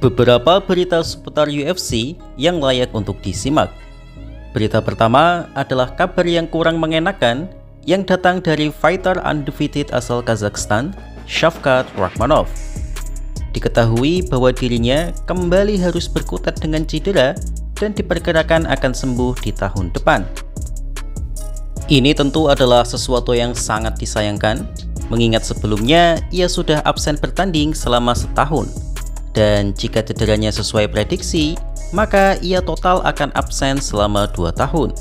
Beberapa berita seputar UFC yang layak untuk disimak. Berita pertama adalah kabar yang kurang mengenakan yang datang dari fighter undefeated asal Kazakhstan, Shavkat Rakhmonov. Diketahui bahwa dirinya kembali harus berkutat dengan cedera dan diperkirakan akan sembuh di tahun depan. Ini tentu adalah sesuatu yang sangat disayangkan, mengingat sebelumnya ia sudah absen bertanding selama setahun. Dan jika cederanya sesuai prediksi, maka ia total akan absen selama 2 tahun.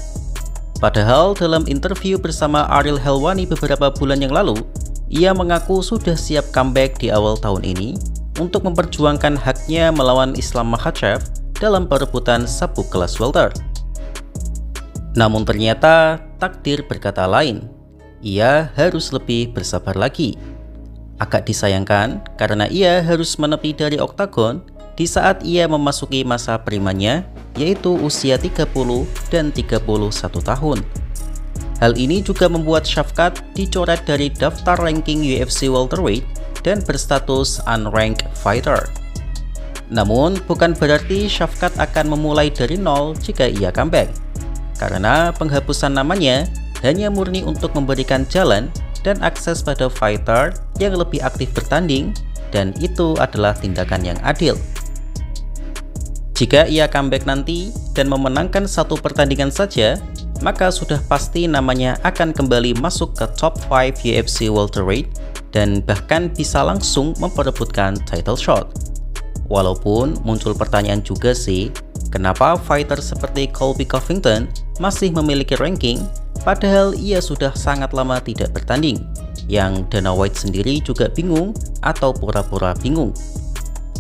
Padahal dalam interview bersama Ariel Helwani beberapa bulan yang lalu, ia mengaku sudah siap comeback di awal tahun ini untuk memperjuangkan haknya melawan Islam Makhachev dalam perebutan sabuk kelas welter. Namun ternyata takdir berkata lain. Ia harus lebih bersabar lagi. Agak disayangkan karena ia harus menepi dari oktagon di saat ia memasuki masa primanya, yaitu usia 30 dan 31 tahun. Hal ini juga membuat Shavkat dicoret dari daftar ranking UFC welterweight dan berstatus unranked fighter. Namun bukan berarti Shavkat akan memulai dari nol jika ia comeback, karena penghapusan namanya hanya murni untuk memberikan jalan dan akses pada fighter yang lebih aktif bertanding, dan itu adalah tindakan yang adil. Jika ia comeback nanti dan memenangkan satu pertandingan saja, maka sudah pasti namanya akan kembali masuk ke top 5 UFC welterweight dan bahkan bisa langsung memperebutkan title shot. Walaupun muncul pertanyaan juga sih, kenapa fighter seperti Colby Covington masih memiliki ranking padahal ia sudah sangat lama tidak bertanding, yang Dana White sendiri juga bingung atau pura-pura bingung.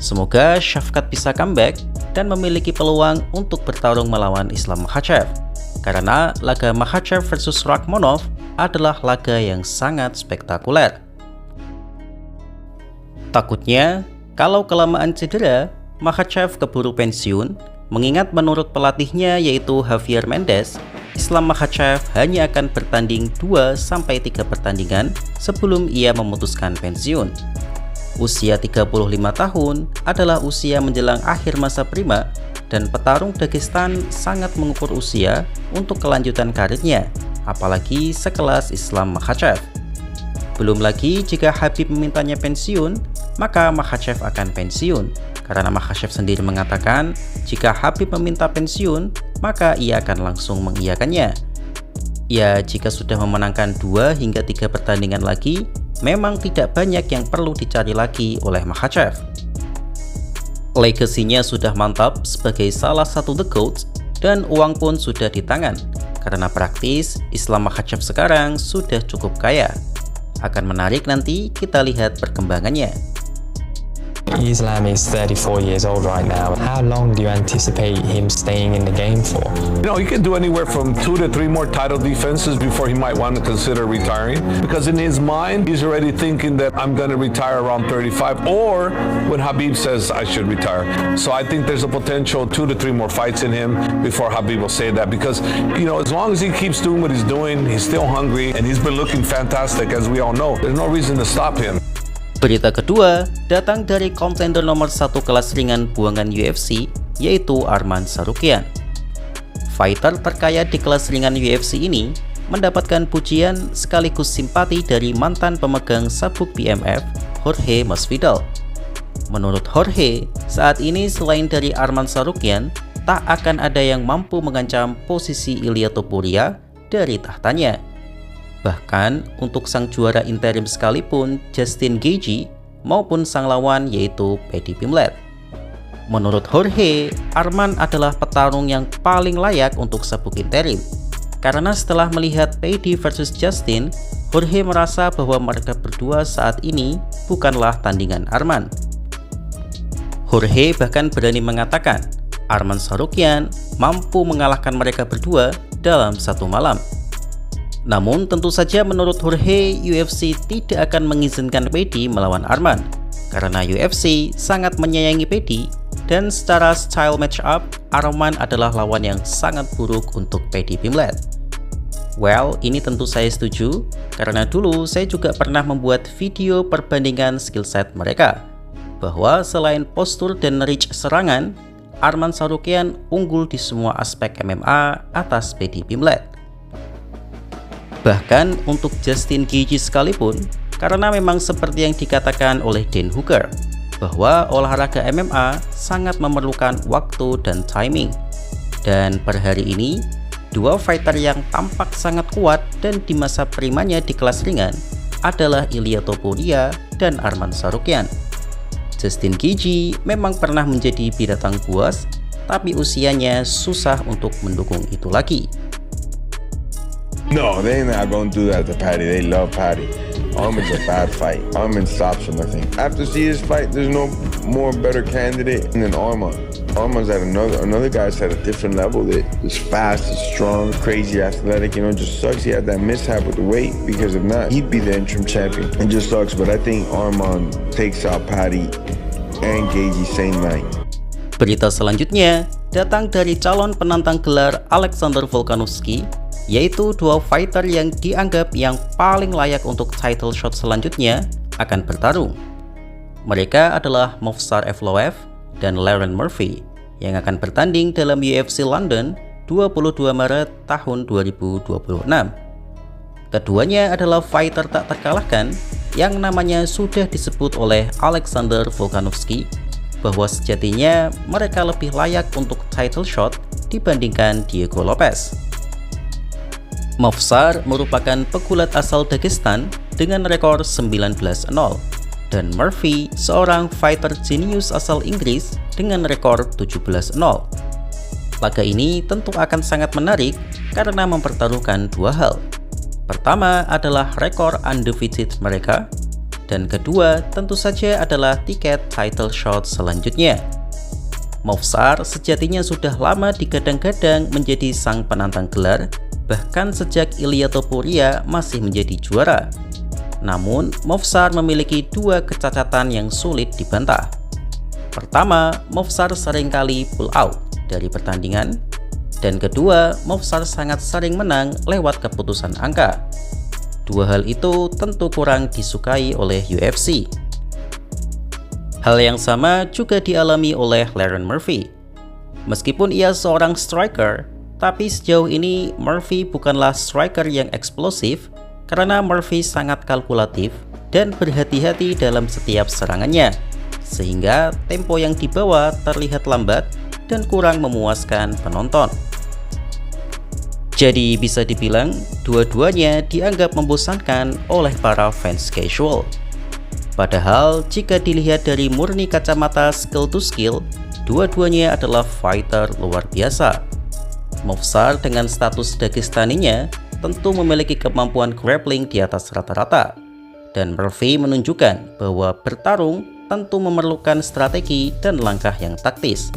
Semoga Shavkat bisa comeback dan memiliki peluang untuk bertarung melawan Islam Makhachev, karena laga Makhachev versus Rakhmonov adalah laga yang sangat spektakuler. Takutnya, kalau kelamaan cedera, Makhachev keburu pensiun, mengingat menurut pelatihnya yaitu Javier Mendez, Islam Makhachev hanya akan bertanding 2-3 pertandingan sebelum ia memutuskan pensiun. Usia 35 tahun adalah usia menjelang akhir masa prima, dan petarung Dagestan sangat mengukur usia untuk kelanjutan karirnya, apalagi sekelas Islam Makhachev. Belum lagi jika Khabib memintanya pensiun, maka Makhachev akan pensiun, karena Makhachev sendiri mengatakan jika Khabib meminta pensiun, maka ia akan langsung mengiyakannya. Ya, jika sudah memenangkan 2 hingga 3 pertandingan lagi, memang tidak banyak yang perlu dicari lagi oleh Makhachev. Legasinya sudah mantap sebagai salah satu The GOAT, dan uang pun sudah di tangan, karena praktis Islam Makhachev sekarang sudah cukup kaya. Akan menarik nanti kita lihat perkembangannya. Islam is 34 years old right now. How long do you anticipate him staying in the game for? You know, he can do anywhere from 2 to 3 more title defenses before he might want to consider retiring. Because in his mind, he's already thinking that I'm going to retire around 35, or when Khabib says I should retire. So I think there's a potential 2 to 3 more fights in him before Khabib will say that. Because, you know, as long as he keeps doing what he's doing, he's still hungry, and he's been looking fantastic, as we all know. There's no reason to stop him. Berita kedua datang dari kontender nomor 1 kelas ringan buangan UFC, yaitu Arman Tsarukyan. Fighter terkaya di kelas ringan UFC ini mendapatkan pujian sekaligus simpati dari mantan pemegang sabuk BMF, Jorge Masvidal. Menurut Jorge, saat ini selain dari Arman Tsarukyan, tak akan ada yang mampu mengancam posisi Ilia Topuria dari tahtanya. Bahkan untuk sang juara interim sekalipun, Justin Gaethje, maupun sang lawan yaitu Paddy Pimblett. Menurut Jorge, Arman adalah petarung yang paling layak untuk sabuk interim. Karena setelah melihat Paddy versus Justin, Jorge merasa bahwa mereka berdua saat ini bukanlah tandingan Arman. Jorge bahkan berani mengatakan, Arman Tsarukyan mampu mengalahkan mereka berdua dalam satu malam. Namun tentu saja menurut Jorge, UFC tidak akan mengizinkan Paddy melawan Arman, karena UFC sangat menyayangi Paddy, dan secara style match up, Arman adalah lawan yang sangat buruk untuk Paddy Pimblett. Well, ini tentu saya setuju, karena dulu saya juga pernah membuat video perbandingan skill set mereka. bahwa selain postur dan reach serangan, Arman Tsarukyan unggul di semua aspek MMA atas Paddy Pimblett. Bahkan untuk Justin Gaethje sekalipun, karena memang seperti yang dikatakan oleh Dan Hooker, bahwa olahraga MMA sangat memerlukan waktu dan timing. Dan per hari ini, dua fighter yang tampak sangat kuat dan di masa primanya di kelas ringan adalah Ilia Topuria dan Arman Tsarukyan. Justin Gaethje memang pernah menjadi binatang buas, tapi usianya susah untuk mendukung itu lagi. No, they're not gonna do that to Paddy. They love Paddy. Arman's a bad fight. Arman stops him, I think. After seeing this fight, there's no more better candidate than Arman. Arman's at another guy's at a different level that is fast, is strong, crazy athletic. You know, just sucks he had that mishap with the weight, because if not, he'd be the interim champion. It just sucks, but I think Arman takes out Paddy and Gaethje same night. Berita selanjutnya datang dari calon penantang gelar Alexander Volkanovski, yaitu dua fighter yang dianggap yang paling layak untuk title shot selanjutnya akan bertarung. Mereka adalah Movsar Evloev dan Lerone Murphy yang akan bertanding dalam UFC London 22 Maret tahun 2026. Keduanya adalah fighter tak terkalahkan yang namanya sudah disebut oleh Alexander Volkanovski bahwa sejatinya mereka lebih layak untuk title shot dibandingkan Diego Lopez. Movsar merupakan pegulat asal Dagestan dengan rekor 19-0 dan Murphy seorang fighter jenius asal Inggris dengan rekor 17-0. Laga ini tentu akan sangat menarik karena mempertaruhkan dua hal. Pertama adalah rekor undefeated mereka, dan kedua tentu saja adalah tiket title shot selanjutnya. Movsar sejatinya sudah lama digadang-gadang menjadi sang penantang gelar, bahkan sejak Ilia Topuria masih menjadi juara. Namun, Movsar memiliki dua kecacatan yang sulit dibantah. Pertama, Movsar seringkali pull out dari pertandingan, dan kedua, Movsar sangat sering menang lewat keputusan angka. Dua hal itu tentu kurang disukai oleh UFC. Hal yang sama juga dialami oleh Lerone Murphy. Meskipun ia seorang striker, tapi sejauh ini Murphy bukanlah striker yang eksplosif karena Murphy sangat kalkulatif dan berhati-hati dalam setiap serangannya, sehingga tempo yang dibawa terlihat lambat dan kurang memuaskan penonton. Jadi bisa dibilang dua-duanya dianggap membosankan oleh para fans casual. Padahal jika dilihat dari murni kacamata skill to skill, dua-duanya adalah fighter luar biasa. Movsar dengan status Dagestaninya tentu memiliki kemampuan grappling di atas rata-rata, dan Murphy menunjukkan bahwa bertarung tentu memerlukan strategi dan langkah yang taktis.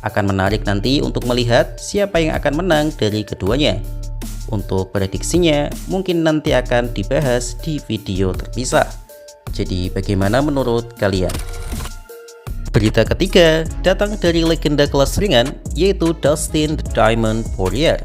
Akan menarik nanti untuk melihat siapa yang akan menang dari keduanya. Untuk prediksinya mungkin nanti akan dibahas di video terpisah. Jadi bagaimana menurut kalian? Berita ketiga datang dari legenda kelas ringan, yaitu Dustin "The Diamond" Poirier.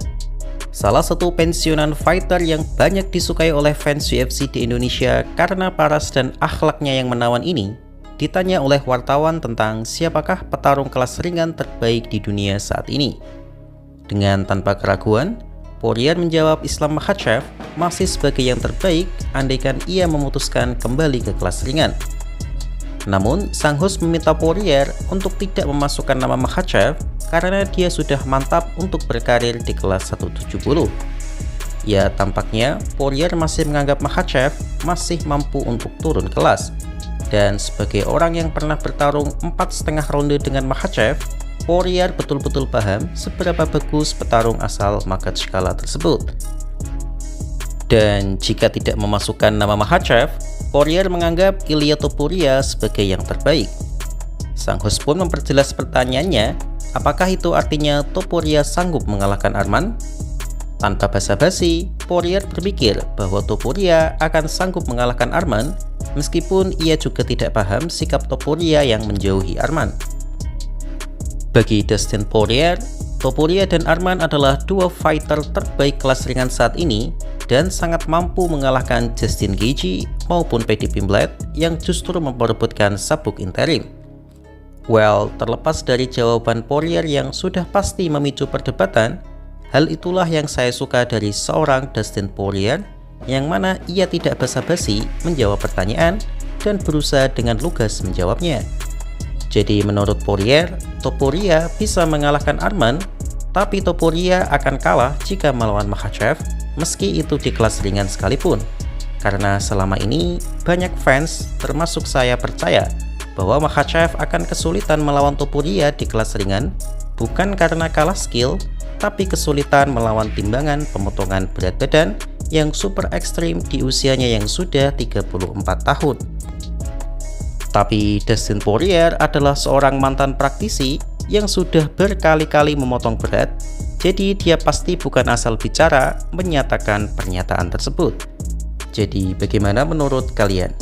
Salah satu pensiunan fighter yang banyak disukai oleh fans UFC di Indonesia karena paras dan akhlaknya yang menawan ini, ditanya oleh wartawan tentang siapakah petarung kelas ringan terbaik di dunia saat ini. Dengan tanpa keraguan, Poirier menjawab Islam Makhachev masih sebagai yang terbaik andaikan ia memutuskan kembali ke kelas ringan. Namun, sang host meminta Poirier untuk tidak memasukkan nama Makhachev karena dia sudah mantap untuk berkarir di kelas 170. Ya, tampaknya Poirier masih menganggap Makhachev masih mampu untuk turun kelas. Dan sebagai orang yang pernah bertarung 4,5 ronde dengan Makhachev, Poirier betul-betul paham seberapa bagus petarung asal Makhatchkala tersebut. Dan jika tidak memasukkan nama Makhachev, Poirier menganggap Ilia Topuria sebagai yang terbaik. Sang host pun memperjelas pertanyaannya, apakah itu artinya Topuria sanggup mengalahkan Arman? Tanpa basa-basi, Poirier berpikir bahwa Topuria akan sanggup mengalahkan Arman, meskipun ia juga tidak paham sikap Topuria yang menjauhi Arman. Bagi Dustin Poirier, Topuria dan Arman adalah dua fighter terbaik kelas ringan saat ini, dan sangat mampu mengalahkan Justin Gaethje maupun Paddy Pimblett yang justru memperebutkan sabuk interim. Well, terlepas dari jawaban Poirier yang sudah pasti memicu perdebatan, hal itulah yang saya suka dari seorang Dustin Poirier, yang mana ia tidak basa-basi menjawab pertanyaan dan berusaha dengan lugas menjawabnya. Jadi menurut Poirier, Topuria bisa mengalahkan Arman, tapi Topuria akan kalah jika melawan Makhachev, meski itu di kelas ringan sekalipun. Karena selama ini banyak fans, termasuk saya, percaya bahwa Makhachev akan kesulitan melawan Topuria di kelas ringan, bukan karena kalah skill, tapi kesulitan melawan timbangan pemotongan berat badan yang super ekstrim di usianya yang sudah 34 tahun. Tapi Dustin Poirier adalah seorang mantan praktisi yang sudah berkali-kali memotong berat, jadi dia pasti bukan asal bicara menyatakan pernyataan tersebut. Jadi bagaimana menurut kalian?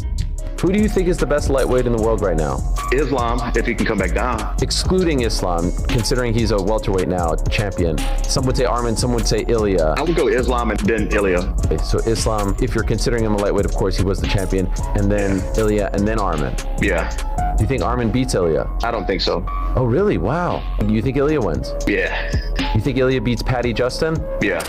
Who do you think is the best lightweight in the world right now? Islam, if he can come back down. Excluding Islam, considering he's a welterweight now, champion. Some would say Arman, some would say Ilya. I would go Islam and then Ilya. Okay, so Islam, if you're considering him a lightweight, of course he was the champion, and then Ilya, and then Arman. Yeah. Do you think Arman beats Ilya? I don't think so. Oh really? Wow. Do you think Ilya wins? Yeah. You think Ilya beats Paddy Justin? Yeah.